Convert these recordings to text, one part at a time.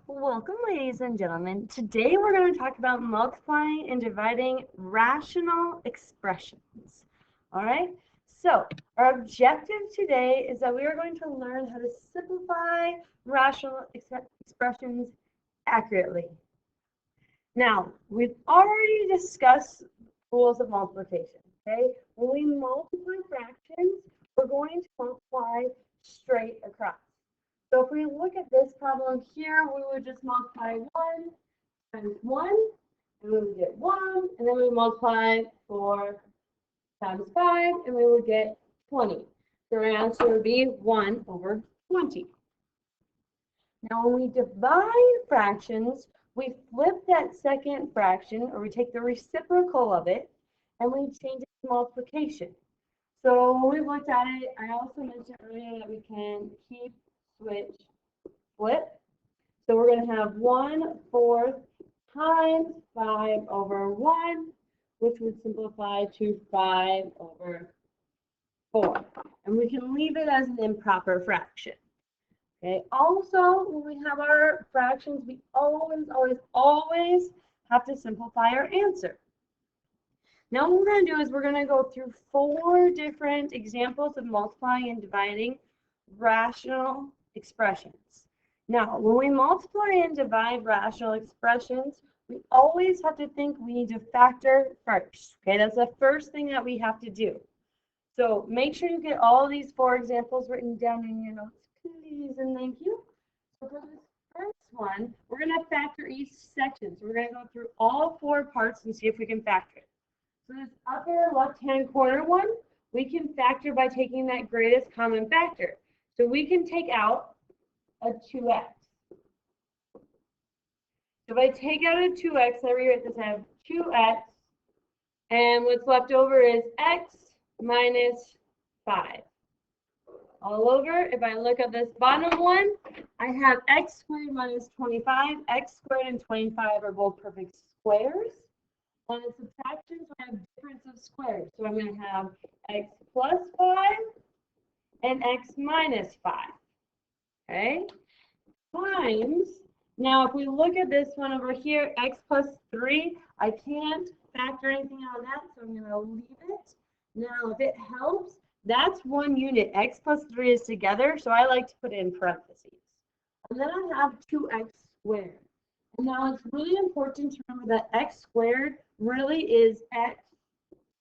Welcome, ladies and gentlemen. Today we're going to talk about multiplying and dividing rational expressions. All right, so our objective today is that we are going to learn how to simplify rational expressions accurately. Now, we've already discussed rules of multiplication. Okay, when we multiply fractions, we're going to multiply straight across. So if we look at this problem here, we would just multiply 1 times 1, and we would get 1, and then we multiply 4 times 5, and we would get 20. So our answer would be 1 over 20. Now when we divide fractions, we flip that second fraction, or we take the reciprocal of it, and we change it to multiplication. So when we looked at it, I also mentioned earlier that we can keep, switch, flip. So we're going to have 1/4 times 5 over 1, which would simplify to 5 over 4. And we can leave it as an improper fraction. Okay. Also, when we have our fractions, we always have to simplify our answer. Now what we're going to do is we're going to go through 4 different examples of multiplying and dividing rational expressions. Now, when we multiply and divide rational expressions, we always have to think we need to factor first. Okay, that's the first thing that we have to do. So make sure you get all these 4 examples written down in your notes, please, and thank you. So for this first one, we're going to factor each section. So we're going to go through all 4 parts and see if we can factor it. So this upper left-hand corner one, we can factor by taking that greatest common factor. So we can take out a 2x. So if I take out a 2x, I rewrite this, I have 2x, and what's left over is x minus 5. All over, if I look at this bottom one, I have x squared minus 25. X squared and 25 are both perfect squares. On a subtraction, so I have difference of squares. So I'm going to have x plus 5 and x minus 5. Okay? Times, now if we look at this one over here, x plus 3, I can't factor anything out of that, so I'm going to leave it. Now, if it helps, that's 1 unit. X plus 3 is together, so I like to put it in parentheses. And then I have 2x squared. And now it's really important to remember that x squared really is x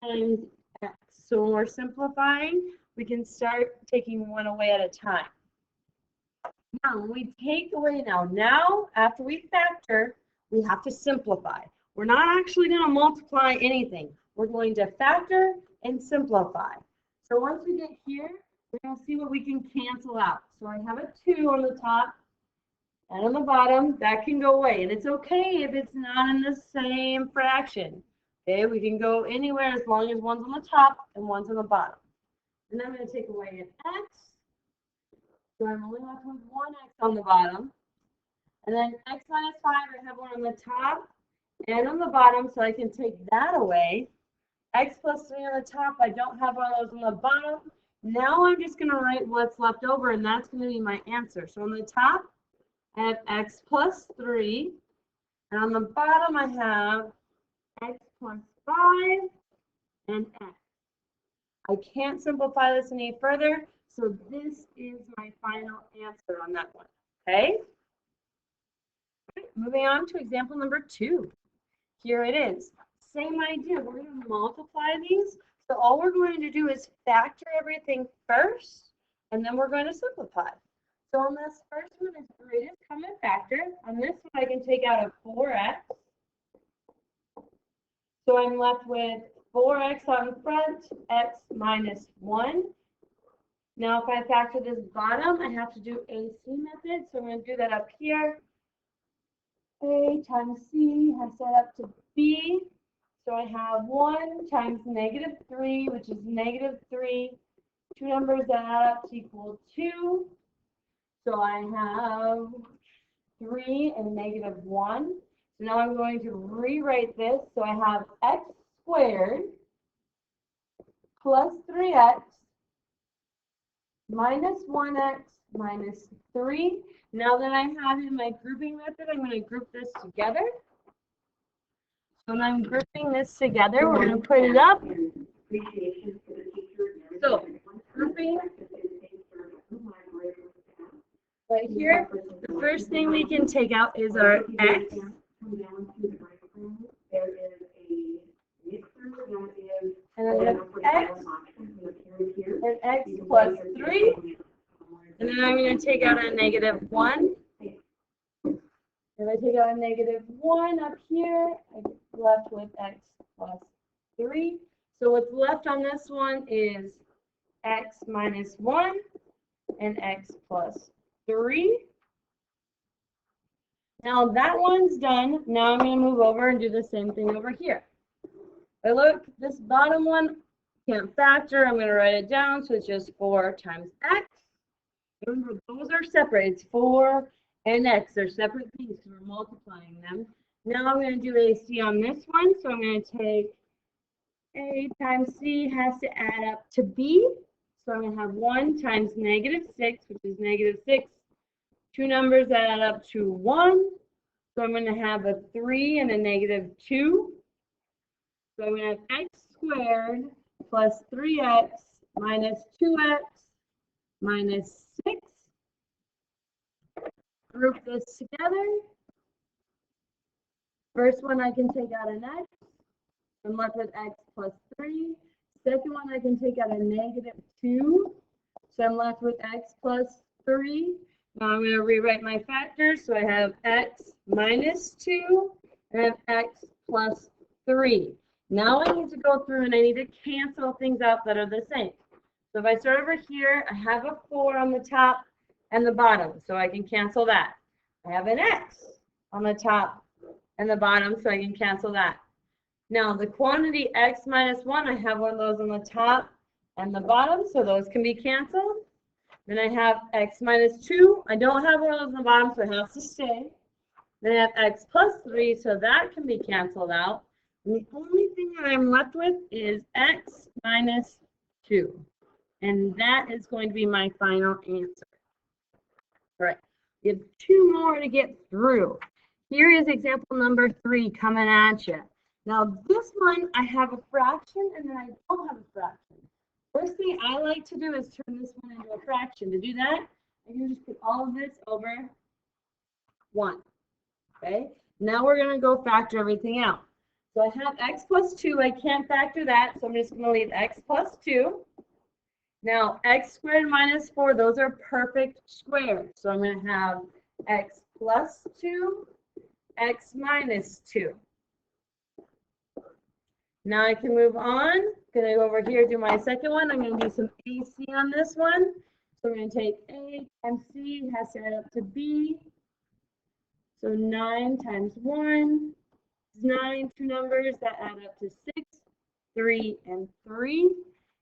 times x. So when we're simplifying, we can start taking one away at a time. Now, when we take away now after we factor, we have to simplify. We're not actually going to multiply anything. We're going to factor and simplify. So once we get here, we're going to see what we can cancel out. So I have a 2 on the top and on the bottom. That can go away. And it's okay if it's not in the same fraction. Okay, we can go anywhere as long as one's on the top and one's on the bottom. And then I'm going to take away an x. So I'm only left with 1x on the bottom. And then x minus 5, I have one on the top and on the bottom, so I can take that away. X plus 3 on the top, I don't have one of those on the bottom. Now I'm just going to write what's left over, and that's going to be my answer. So on the top, I have x plus 3. And on the bottom, I have x plus 5 and x. I can't simplify this any further, so this is my final answer on that one. Okay? Moving on to example number 2. Here it is. Same idea. We're going to multiply these. So all we're going to do is factor everything first, and then we're going to simplify. So on this first one, it's greatest common factor. On this one, I can take out a 4x. So I'm left with 4x on front, x minus 1. Now if I factor this bottom, I have to do AC method. So I'm going to do that up here. A times C has set up to B. So I have 1 times negative 3, which is negative 3. 2 numbers that add up to equal 2. So I have 3 and negative 1. So now I'm going to rewrite this. So I have x squared plus 3x minus 1x minus 3. Now that I have in my grouping method, I'm going to group this together. So when I'm grouping this together, we're going to put it up. So grouping right here, the first thing we can take out is our x. And then we have x and x plus 3. And then I'm going to take out a negative 1. If I take out a negative 1 up here, I'm left with x plus 3. So what's left on this one is x minus 1 and x plus 3. Now that one's done. Now I'm going to move over and do the same thing over here. I look, this bottom one can't factor. I'm going to write it down. So it's just 4 times x. Remember, those are separate. It's 4 and x. They're separate things, so we're multiplying them. Now I'm going to do AC on this one. So I'm going to take A times C has to add up to B. So I'm going to have 1 times negative 6, which is negative 6. Two numbers that add up to 1. So I'm going to have a 3 and a negative 2. So I'm going to have x squared plus 3x minus 2x minus 6. Group this together. First one I can take out an x. I'm left with x plus 3. Second one I can take out a negative 2. So I'm left with x plus 3. Now I'm going to rewrite my factors. So I have x minus 2 and I have x plus 3. Now I need to go through and I need to cancel things out that are the same. So if I start over here, I have a 4 on the top and the bottom, so I can cancel that. I have an x on the top and the bottom, so I can cancel that. Now the quantity x minus 1, I have one of those on the top and the bottom, so those can be canceled. Then I have x minus 2. I don't have one of those on the bottom, so it has to stay. Then I have x plus 3, so that can be canceled out. And the only thing that I'm left with is x minus 2. And that is going to be my final answer. All right, we have 2 more to get through. Here is example number 3 coming at you. Now this one, I have a fraction and then I don't have a fraction. First thing I like to do is turn this one into a fraction. To do that, I can just put all of this over 1. Okay, now we're going to go factor everything out. So I have x plus 2. I can't factor that, so I'm just going to leave x plus 2. Now, x squared minus 4, those are perfect squares. So I'm going to have x plus 2, x minus 2. Now I can move on. Going to go over here, do my second one. I'm going to do some AC on this one. So I'm going to take A times C, has to add up to B. So 9 times 1 is 9, 2 numbers that add up to 6, 3, and 3.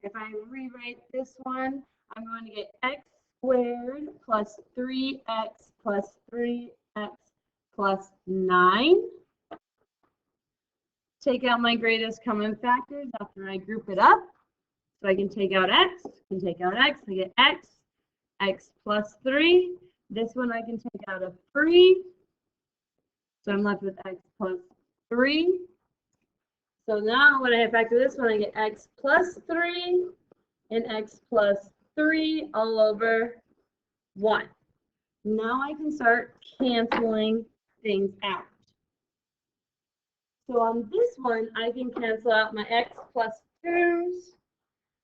If I rewrite this one, I'm going to get x squared plus 3x plus 3x plus 9. Take out my greatest common factors after I group it up. So I can take out x, can take out x, I get x plus 3. This one I can take out a 3. So I'm left with x plus 3. So now when I factor this one, I get x plus 3 and x plus 3 all over 1. Now I can start canceling things out. So on this one, I can cancel out my x plus 2's.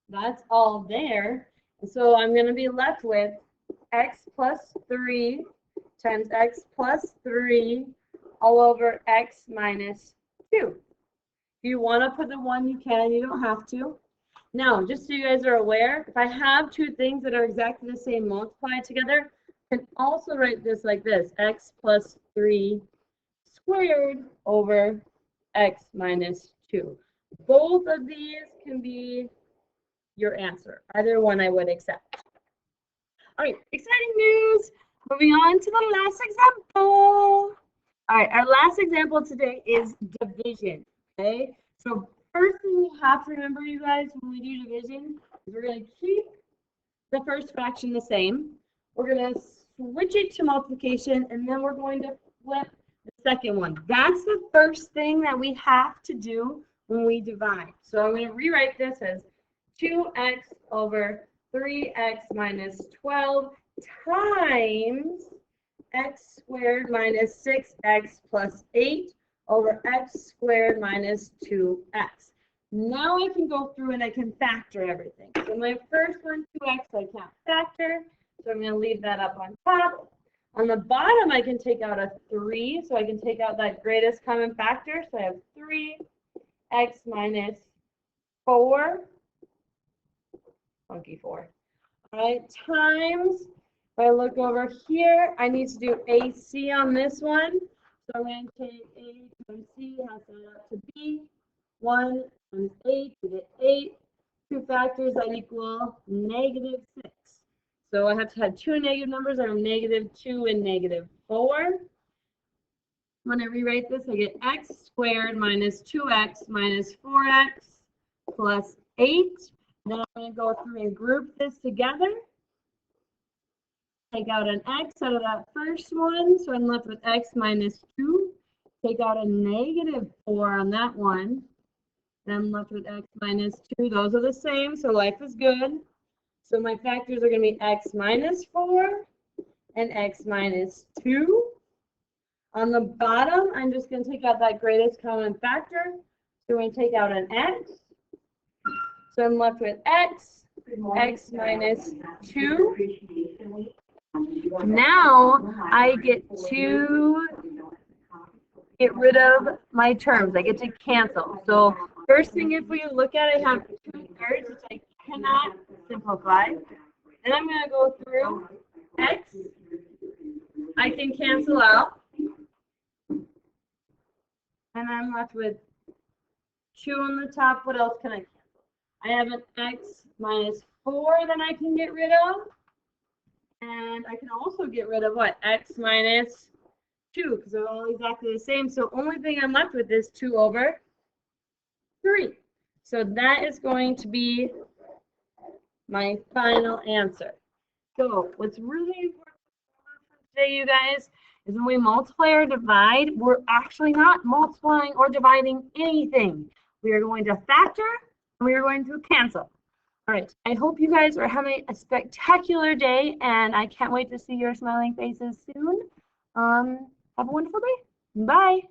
That's all there. And so I'm going to be left with x plus 3 times x plus 3 all over x minus 2. If you want to put the 1, you can. You don't have to. Now, just so you guys are aware, if I have 2 things that are exactly the same multiplied together, I can also write this like this, x plus 3 squared over x minus 2. Both of these can be your answer. Either one I would accept. All right, exciting news. Moving on to the last example. All right, our last example today is division. Okay, so first thing you have to remember, you guys, when we do division, is we're going to keep the first fraction the same. we're going to switch it to multiplication, and then we're going to flip the second one. That's the first thing that we have to do when we divide. So I'm going to rewrite this as 2x over 3x minus 12 times x squared minus 6x plus 8 over x squared minus 2x. Now I can go through and I can factor everything. So my first one, 2x, I can't factor, so I'm going to leave that up on top. On the bottom, I can take out a 3, so I can take out that greatest common factor. So I have 3x minus 4, funky 4. All right, times, if I look over here, I need to do AC on this one. So I'm going to take A times C, has that up to B. 1 times 8, we get 8. 2 factors that equal negative 6. So I have to have two negative numbers. I have negative 2 and negative 4. When I rewrite this, I get x squared minus 2x minus 4x plus 8. Then I'm going to go through and group this together. Take out an x out of that first one, so I'm left with x minus 2. Take out a negative 4 on that one. Then I'm left with x minus 2. Those are the same, so life is good. So my factors are going to be x minus 4 and x minus 2. On the bottom, I'm just going to take out that greatest common factor. So we're going to take out an x. So I'm left with x minus 2. Now I get to get rid of my terms. I get to cancel. So first thing, if we look at it, I have 2/3, which I cannot simplify. Then I'm going to go through x. I can cancel out. And I'm left with 2 on the top. What else can I cancel? I have an x minus 4 that I can get rid of. And I can also get rid of what? X minus 2, because they're all exactly the same. So only thing I'm left with is 2 over 3. So that is going to be my final answer. So what's really important today, you guys, is when we multiply or divide, we're actually not multiplying or dividing anything. We are going to factor and we are going to cancel. All right, I hope you guys are having a spectacular day, and I can't wait to see your smiling faces soon. Have a wonderful day. Bye.